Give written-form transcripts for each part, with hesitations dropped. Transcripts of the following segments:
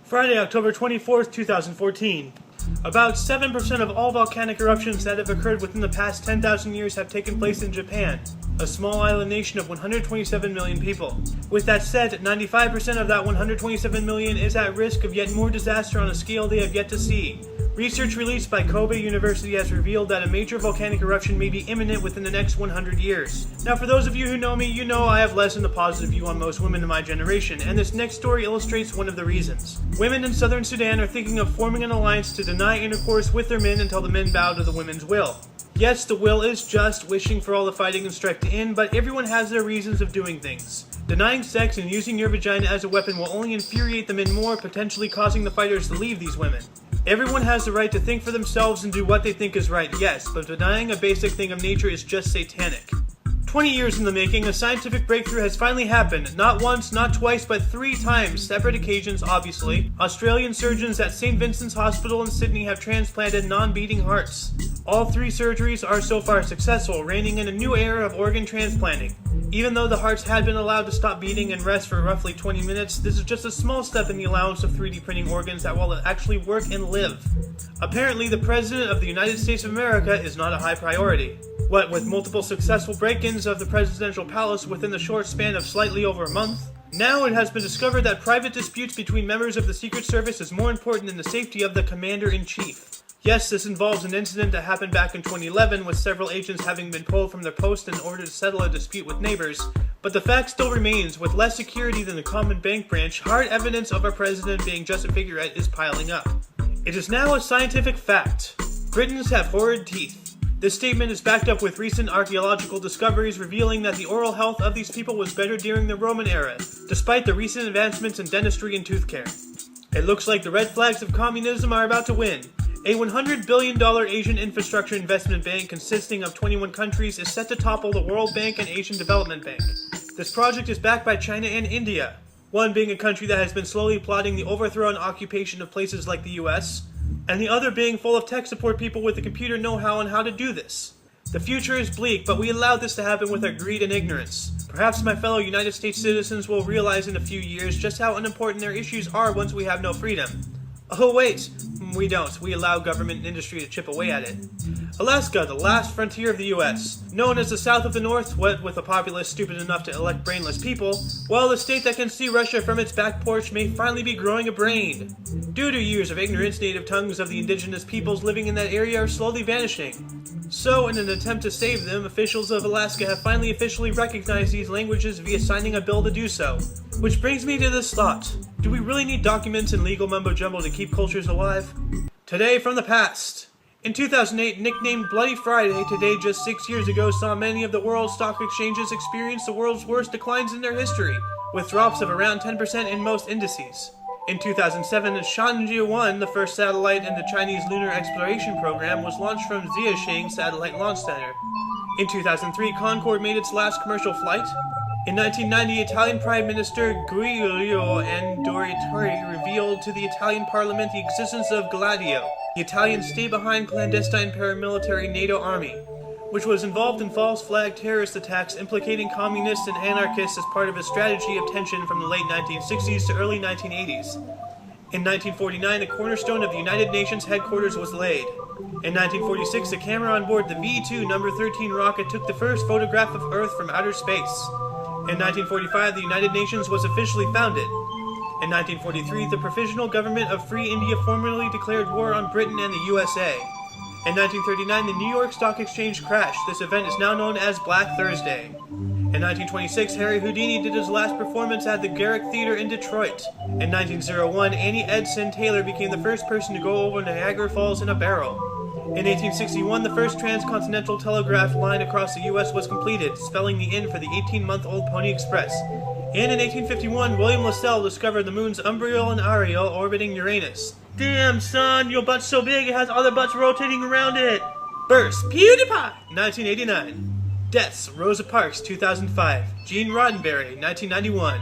Friday, October 24th, 2014. About 7% of all volcanic eruptions that have occurred within the past 10,000 years have taken place in Japan, a small island nation of 127 million people. With that said, 95% of that 127 million is at risk of yet more disaster on a scale they have yet to see. Research released by Kobe University has revealed that a major volcanic eruption may be imminent within the next 100 years. Now, for those of you who know me, you know I have less than a positive view on most women in my generation, and this next story illustrates one of the reasons. Women in southern Sudan are thinking of forming an alliance to deny intercourse with their men until the men bow to the women's will. Yes, the will is just wishing for all the fighting and strife to end, but everyone has their reasons of doing things. Denying sex and using your vagina as a weapon will only infuriate the men more, potentially causing the fighters to leave these women. Everyone has the right to think for themselves and do what they think is right, yes, but denying a basic thing of nature is just satanic. 20 years in the making, a scientific breakthrough has finally happened. Not once, not twice, but 3 times, separate occasions obviously. Australian surgeons at St. Vincent's Hospital in Sydney have transplanted non-beating hearts. All 3 surgeries are so far successful, reigning in a new era of organ transplanting. Even though the hearts had been allowed to stop beating and rest for roughly 20 minutes, this is just a small step in the allowance of 3D printing organs that will actually work and live. Apparently, the President of the United States of America is not a high priority. What with multiple successful break-ins of the presidential palace within the short span of slightly over a month? Now it has been discovered that private disputes between members of the Secret Service is more important than the safety of the Commander-in-Chief. Yes, this involves an incident that happened back in 2011 with several agents having been pulled from their post in order to settle a dispute with neighbors, but the fact still remains, with less security than the common bank branch, hard evidence of our president being just a figurehead is piling up. It is now a scientific fact. Britons have horrid teeth. This statement is backed up with recent archaeological discoveries revealing that the oral health of these people was better during the Roman era, despite the recent advancements in dentistry and tooth care. It looks like the red flags of communism are about to win. A $100 billion Asian infrastructure investment bank consisting of 21 countries is set to topple the World Bank and Asian Development Bank. This project is backed by China and India, one being a country that has been slowly plotting the overthrow and occupation of places like the U.S., and the other being full of tech support people with the computer know-how on how to do this. The future is bleak, but we allowed this to happen with our greed and ignorance. Perhaps my fellow United States citizens will realize in a few years just how unimportant their issues are once we have no freedom. Oh wait, we don't. We allow government and industry to chip away at it. Alaska, the last frontier of the U.S. Known as the South of the North, what with a populace stupid enough to elect brainless people, well, the state that can see Russia from its back porch may finally be growing a brain. Due to years of ignorance, native tongues of the indigenous peoples living in that area are slowly vanishing. So, in an attempt to save them, officials of Alaska have finally officially recognized these languages via signing a bill to do so. Which brings me to this thought. Do we really need documents and legal mumbo-jumbo to keep cultures alive? Today from the past. In 2008, nicknamed Bloody Friday, today just 6 years ago saw many of the world's stock exchanges experience the world's worst declines in their history, with drops of around 10% in most indices. In 2007, Chang'e-1, the first satellite in the Chinese lunar exploration program, was launched from Xiaoxing Satellite Launch Center. In 2003, Concorde made its last commercial flight. In 1990, Italian Prime Minister Giulio Andreotti revealed to the Italian Parliament the existence of Gladio, the Italian stay-behind clandestine paramilitary NATO army, which was involved in false flag terrorist attacks implicating communists and anarchists as part of a strategy of tension from the late 1960s to early 1980s. In 1949, the cornerstone of the United Nations headquarters was laid. In 1946, a camera on board the V-2 No. 13 rocket took the first photograph of Earth from outer space. In 1945, the United Nations was officially founded. In 1943, the Provisional Government of Free India formally declared war on Britain and the U.S.A. In 1939, the New York Stock Exchange crashed. This event is now known as Black Thursday. In 1926, Harry Houdini did his last performance at the Garrick Theater in Detroit. In 1901, Annie Edson Taylor became the first person to go over Niagara Falls in a barrel. In 1861, the first transcontinental telegraph line across the U.S. was completed, spelling the end for the 18-month-old Pony Express. And in 1851, William Lassell discovered the moons Umbriel and Ariel orbiting Uranus. Damn, son, your butt's so big it has other butts rotating around it. Births, PewDiePie, 1989. Deaths, Rosa Parks, 2005. Gene Roddenberry, 1991.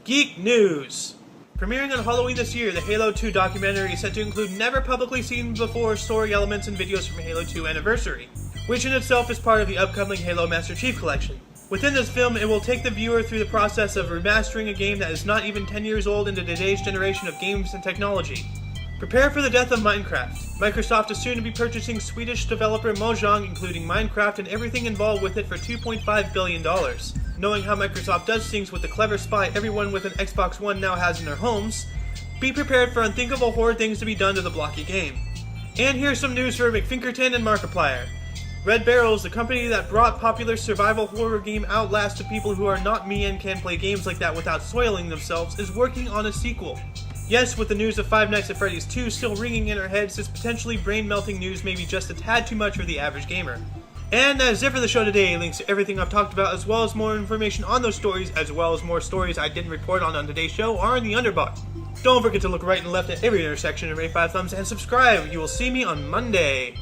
Geek News. Premiering on Halloween this year, the Halo 2 documentary is set to include never publicly seen before story elements and videos from Halo 2 Anniversary, which in itself is part of the upcoming Halo Master Chief Collection. Within this film, it will take the viewer through the process of remastering a game that is not even 10 years old into today's generation of games and technology. Prepare for the death of Minecraft. Microsoft is soon to be purchasing Swedish developer Mojang, including Minecraft and everything involved with it, for $2.5 billion. Knowing how Microsoft does things with the clever spy everyone with an Xbox One now has in their homes, be prepared for unthinkable horror things to be done to the blocky game. And here's some news for McFinkerton and Markiplier. Red Barrels, the company that brought popular survival horror game Outlast to people who are not me and can play games like that without soiling themselves, is working on a sequel. Yes, with the news of Five Nights at Freddy's 2 still ringing in our heads, this potentially brain-melting news may be just a tad too much for the average gamer. And that is it for the show today. Links to everything I've talked about, as well as more information on those stories, as well as more stories I didn't report on today's show, are in the underbar. Don't forget to look right and left at every intersection and rate 5 thumbs and subscribe. You will see me on Monday.